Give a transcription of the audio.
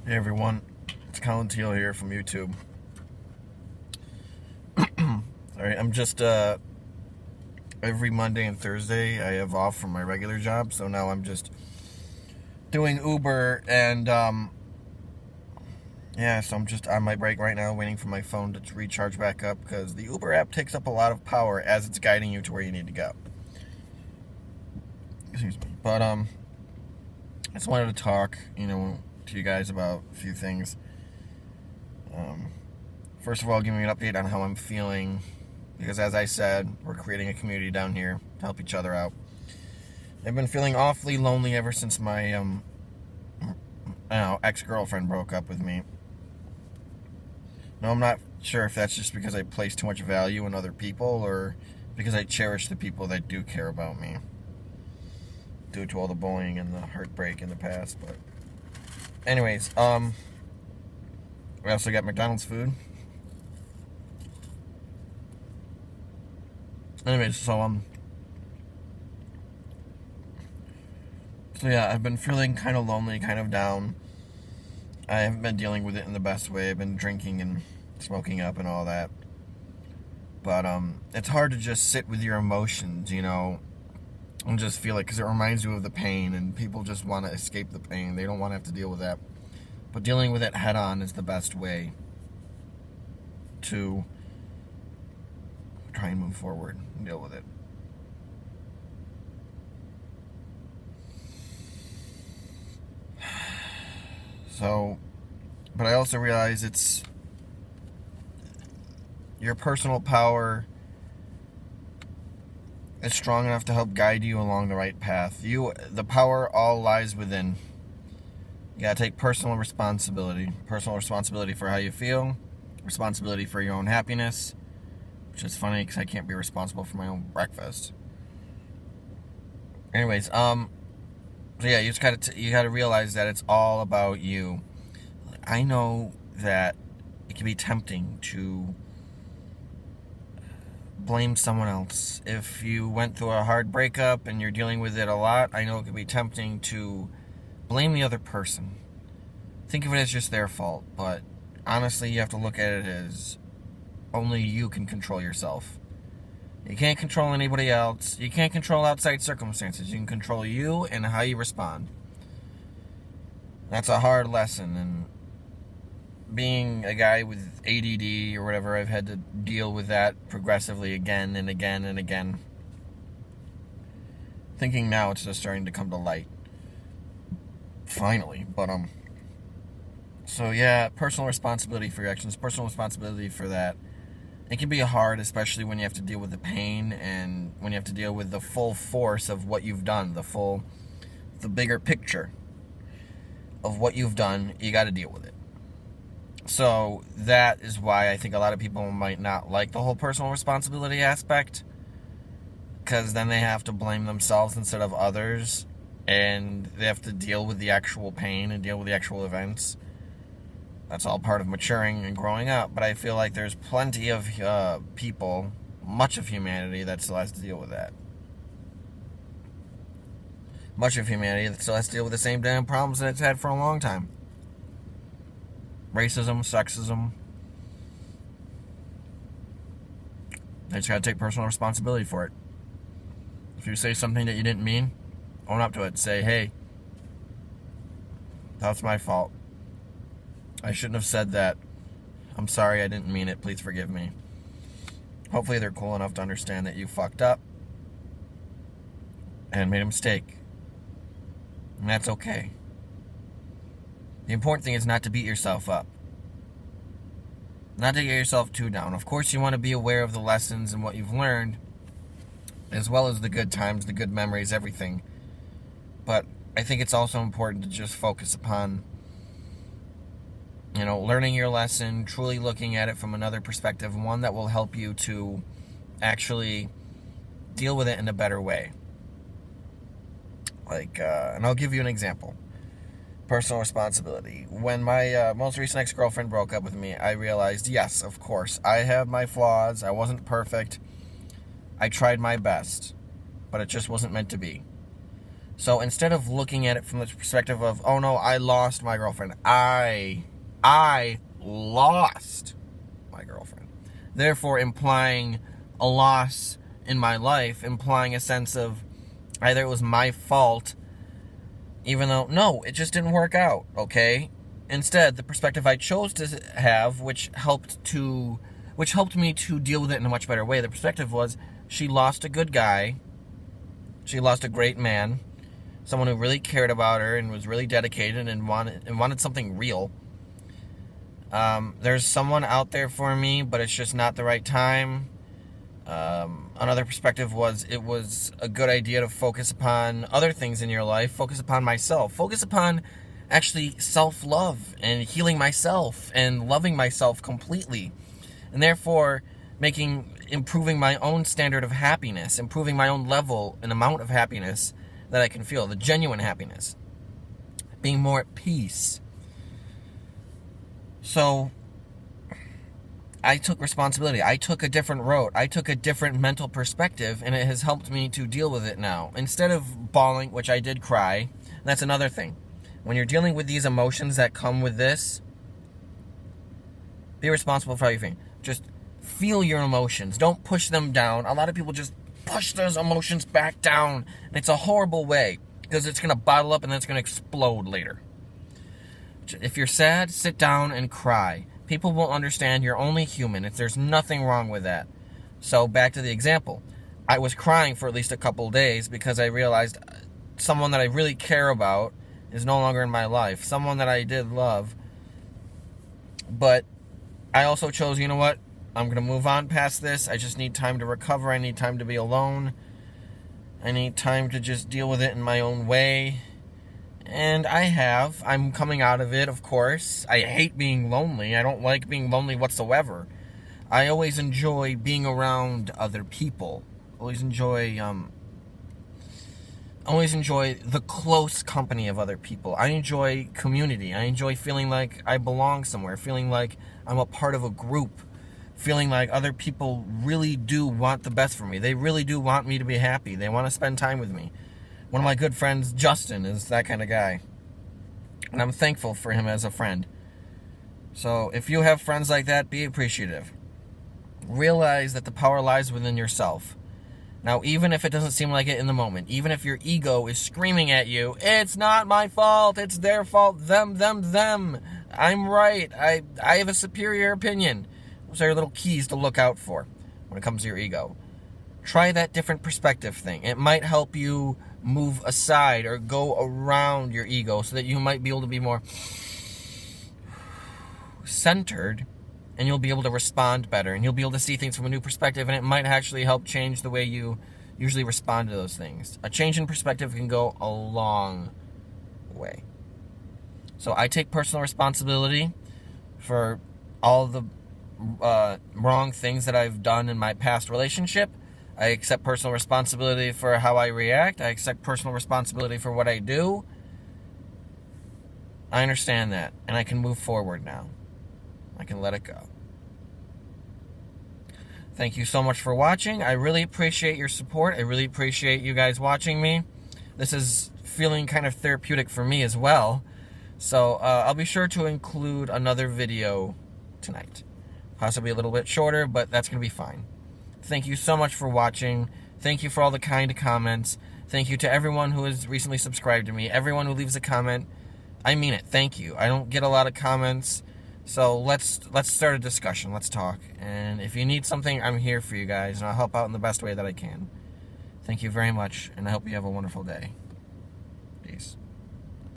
Hey everyone, it's Colin Teal here from YouTube. Sorry, I'm just every Monday and Thursday I have off from my regular job, so now I'm just doing Uber and yeah, so I'm just on my break right now waiting for my phone to recharge back up because the Uber app takes up a lot of power as it's guiding you to where you need to go. Excuse me. But I just wanted to talk, to you guys about a few things. First of all, give me an update on how I'm feeling, because as I said, we're creating a community down here to help each other out. I've been feeling awfully lonely ever since my ex-girlfriend broke up with me. Now, I'm not sure if that's just because I place too much value in other people or because I cherish the people that do care about me due to all the bullying and the heartbreak in the past. But anyways, we also got McDonald's food. Anyways, so yeah, I've been feeling kind of lonely, kind of down. I haven't been dealing with it in the best way. I've been drinking and smoking up and all that. But it's hard to just sit with your emotions, and just feel it, because it reminds you of the pain, and people just want to escape the pain. They don't want to have to deal with that. But dealing with it head on is the best way to try and move forward and deal with it. So, but I also realize it's your personal power is strong enough to help guide you along the right path. The power all lies within. You gotta take personal responsibility for how you feel, responsibility for your own happiness, which is funny because I can't be responsible for my own breakfast. Anyways, so yeah, you gotta realize that it's all about you. I know that it can be tempting to blame someone else. If you went through a hard breakup and you're dealing with it a lot, I know it can be tempting to blame the other person. Think of it as just their fault, but honestly, you have to look at it as only you can control yourself. You can't control anybody else. You can't control outside circumstances. You can control you and how you respond. That's a hard lesson, and being a guy with ADD or whatever, I've had to deal with that progressively again and again and again. Thinking now it's just starting to come to light. Finally, but so yeah, personal responsibility for your actions, personal responsibility for that. It can be hard, especially when you have to deal with the pain and when you have to deal with the full force of what you've done, the bigger picture of what you've done. You got to deal with it. So that is why I think a lot of people might not like the whole personal responsibility aspect, because then they have to blame themselves instead of others, and they have to deal with the actual pain and deal with the actual events. That's all part of maturing and growing up, but I feel like there's plenty of people, much of humanity, that still has to deal with that. Much of humanity that still has to deal with the same damn problems that it's had for a long time. Racism, sexism. They just gotta take personal responsibility for it. If you say something that you didn't mean, own up to it. Say, hey, that's my fault. I shouldn't have said that. I'm sorry, I didn't mean it. Please forgive me. Hopefully they're cool enough to understand that you fucked up and made a mistake. And that's okay. The important thing is not to beat yourself up. Not to get yourself too down. Of course, you want to be aware of the lessons and what you've learned, as well as the good times, the good memories, everything. But I think it's also important to just focus upon learning your lesson, truly looking at it from another perspective, one that will help you to actually deal with it in a better way. And I'll give you an example. Personal responsibility. When my most recent ex-girlfriend broke up with me, I realized, yes, of course, I have my flaws. I wasn't perfect. I tried my best, but it just wasn't meant to be. So instead of looking at it from the perspective of, oh no, I lost my girlfriend, I lost my girlfriend, therefore implying a loss in my life, implying a sense of either it was my fault, even though, no, it just didn't work out, okay? Instead, the perspective I chose to have, which helped me to deal with it in a much better way, the perspective was, she lost a good guy, she lost a great man, someone who really cared about her and was really dedicated and wanted something real. There's someone out there for me, but it's just not the right time. Another perspective was, it was a good idea to focus upon other things in your life, focus upon myself, focus upon actually self-love and healing myself and loving myself completely, and therefore improving my own standard of happiness, improving my own level and amount of happiness that I can feel, the genuine happiness, being more at peace. So I took responsibility. I took a different road. I took a different mental perspective, and it has helped me to deal with it now. Instead of bawling, which I did cry, that's another thing. When you're dealing with these emotions that come with this, be responsible for how you feel. Just feel your emotions. Don't push them down. A lot of people just push those emotions back down, and it's a horrible way, because it's going to bottle up and then it's going to explode later. If you're sad, sit down and cry. People will understand. You're only human. There's nothing wrong with that. So back to the example. I was crying for at least a couple days because I realized someone that I really care about is no longer in my life. Someone that I did love. But I also chose, you know what? I'm going to move on past this. I just need time to recover. I need time to be alone. I need time to just deal with it in my own way. And I'm coming out of it, of course. I hate being lonely. I don't like being lonely whatsoever. I always enjoy being around other people. Always enjoy the close company of other people. I enjoy community. I enjoy feeling like I belong somewhere, feeling like I'm a part of a group, feeling like other people really do want the best for me. They really do want me to be happy. They want to spend time with me. One of my good friends, Justin, is that kind of guy. And I'm thankful for him as a friend. So if you have friends like that, be appreciative. Realize that the power lies within yourself. Now, even if it doesn't seem like it in the moment, even if your ego is screaming at you, it's not my fault, it's their fault, them, I'm right, I have a superior opinion. Those are your little keys to look out for when it comes to your ego. Try that different perspective thing. It might help you move aside or go around your ego so that you might be able to be more centered, and you'll be able to respond better, and you'll be able to see things from a new perspective, and it might actually help change the way you usually respond to those things. A change in perspective can go a long way. So I take personal responsibility for all the wrong things that I've done in my past relationship. I accept personal responsibility for how I react. I accept personal responsibility for what I do. I understand that, and I can move forward now. I can let it go. Thank you so much for watching. I really appreciate your support. I really appreciate you guys watching me. This is feeling kind of therapeutic for me as well. So I'll be sure to include another video tonight. Possibly a little bit shorter, but that's going to be fine. Thank you so much for watching. Thank you for all the kind comments. Thank you to everyone who has recently subscribed to me. Everyone who leaves a comment. I mean it. Thank you. I don't get a lot of comments. So let's start a discussion. Let's talk. And if you need something, I'm here for you guys, and I'll help out in the best way that I can. Thank you very much, and I hope you have a wonderful day. Peace.